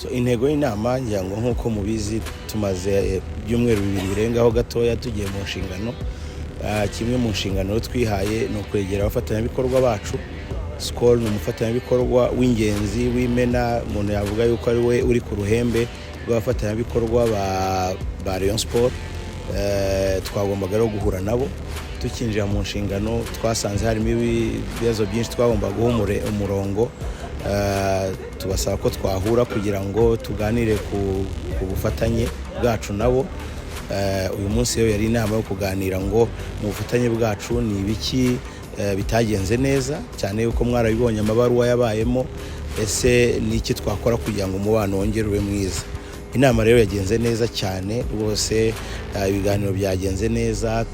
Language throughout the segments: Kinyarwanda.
So intego y'inama ngira ngo nkuko mubizi tumaze byumweru bibiri birengaho gatoya tugiye mu nshingano. Kimwe mu nshingano twihaye no kwegera abafatanyabikorwa bacu. Skol ni umufatanyabikorwa w'ingenzi w'imena, umuntu yavuga yuko ari we uri ku ruhembe rw'abafatanyabikorwa ba Rayon Sport. Twagombaga rero guhura nabo tukinjira mu nshingano, twasanze harimo ibibazo byinshi twagombaga guha umurongo. Tubasaba ko twahura kugira ngo tuganire ku bufatanye bwacu nabo. Uyu munsi yari inama yo kuganira ngo mu bufatanye bwacu ni ibiki bitagenze neza, cyane yuko mwarabibonye amabaruwa yabayemo, ese niki twakora kugira ngo umubano wongere ube mwiza. Inama rero yagenze neza cyane rwose, ibiganiro byagenze neza,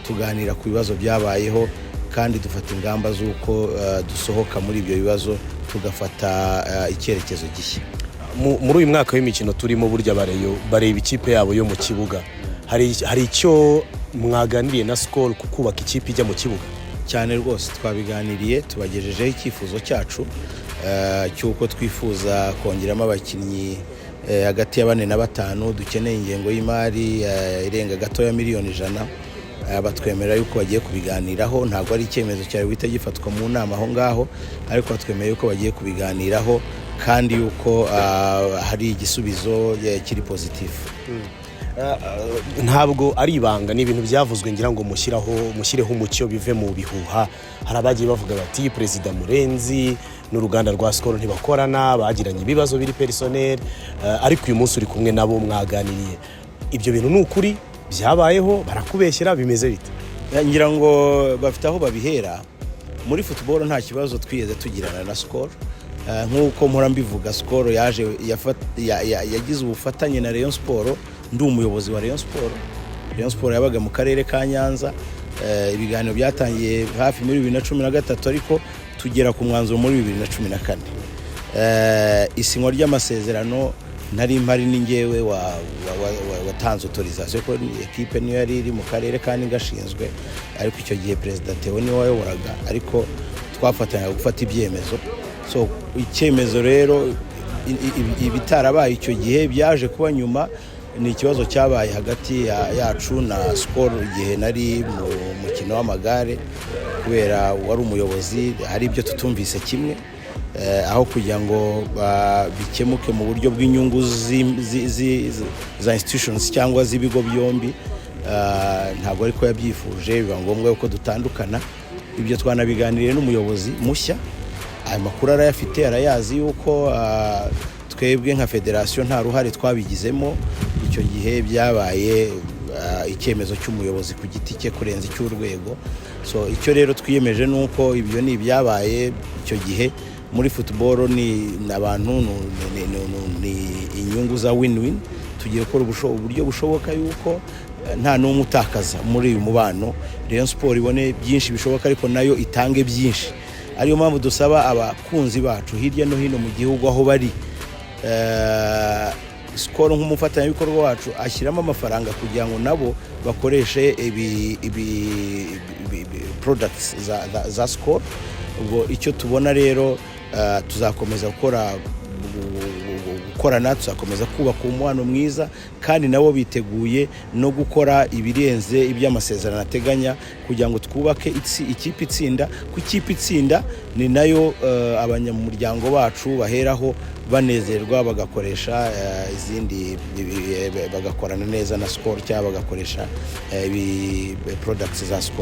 tuganira ku bibazo byabayeho kandi dufata ingamba z'uko dusohoka muri ibyo bibazo tugafata icyerekezo gishya. Muri uyu mwaka w'imikino turimo burya bareba ikipe yabo yo mu kibuga, hari icyo mwaganiriye na Skol ku kubaka ikipe ijya mu kibuga? Cyane rwose twabiganiriye, tubagejejeho icyifuzo cyacu cy'uko twifuza kongeramo abakinnyi hagati ya 4 na 5. Dukeneye ingengo y'imari irenga gato ya miliyoni 100. Batwemerera yuko bagiye kubiganiraho, ntabwo ari icyemezo cyari wita gifatwa mu nama aho ngaho, ariko batwemerera yuko bagiye kubiganiraho kandi yuko hari igisubizo kiri positif. Ntabwo ari ibanga, ni ibintu byavuzwe ngira ngo mushyireho umucyo bive mu bihuha. Hari abagiye bavuga bati Perezida Murenzi n'uruganda rwa Skol ntibakorana, bagiranye ibibazo biri personnel, ariko uyu munsi uri kumwe nabo mwaganiriye. Ibyo bintu ni ukuri byabayeho, barakubeshyera, bimeze bite? Ngira ngo bafite aho babihera. Muri football nta kibazo twigeze tugirana na Skol. Nkuko mpora mbivuga, Skol yagize ubufatanye na Rayon Sport. Ndi umuyobozi wa Rayon Sport. Rayon Sport yabaga mu karere ka Nyanza. Ibiganiro byatangiye hafi muri 2013 ariko tugera ku mwanzuro muri 2014. Isinywa ry'amasezerano nari mpari ningewe watanze autorisation ko equipe niyo yari iri mu karere kandi ngashinzwe, ariko icyo gihe President Theo niwe wayoboraga, ariko twafatanya gufata ibyemezo. So icyemezo rero ibitarabaye icyo gihe byaje kuba nyuma, ni ikibazo cyabaye hagati yacu na Skol igihe nari mu mukino w'amagare, kubera wari umuyobozi hari ibyo tutumvise kimwe, aho kugira ngo bikemuke mu buryo bw'inyungu za institutions cyangwa z'ibigo byombi, ntabwo ariko yabyifuje, biba ngombwa yuko dutandukana. Ibyo twanabiganiriye n'umuyobozi mushya, aya makuru arayafite, arayazi yuko twebwe nka federation nta ruhare twabigizemo. Icyo gihe byabaye icyemezo cy'umuyobozi ku giti cye kurenza icy'urwego. So icyo rero twiyemeje nuko ibyo ni byabaye icyo gihe. Muri football ni abantu ni inyungu za win-win. Tugiye gukora uburyo bushoboka yuko nta n'umwe utakaza muri uyu mubano. Rayon Sport ibone byinshi bishoboka, ariko nayo itange byinshi. Ariyo mpamvu dusaba abakunzi bacu hirya no hino mu gihugu aho bari, Skol nk'umufatanyabikorwa wacu ashyiramo amafaranga kugira ngo nabo bakoreshe ibi products za Skol. Ubwo icyo tubona rero, tuzakomeza gukorana, tuzakomeza kubaka umubano mwiza, kandi nabo biteguye no gukora ibirenze iby'amasezerano ateganya kugira ngo twubake ikipe itsinda. Ku ikipe itsinda ni nayo abanyamuryango bacu baheraho banezerwa, bagakoresha izindi, bagakorana neza na Skol cyangwa bagakoresha products za Skol.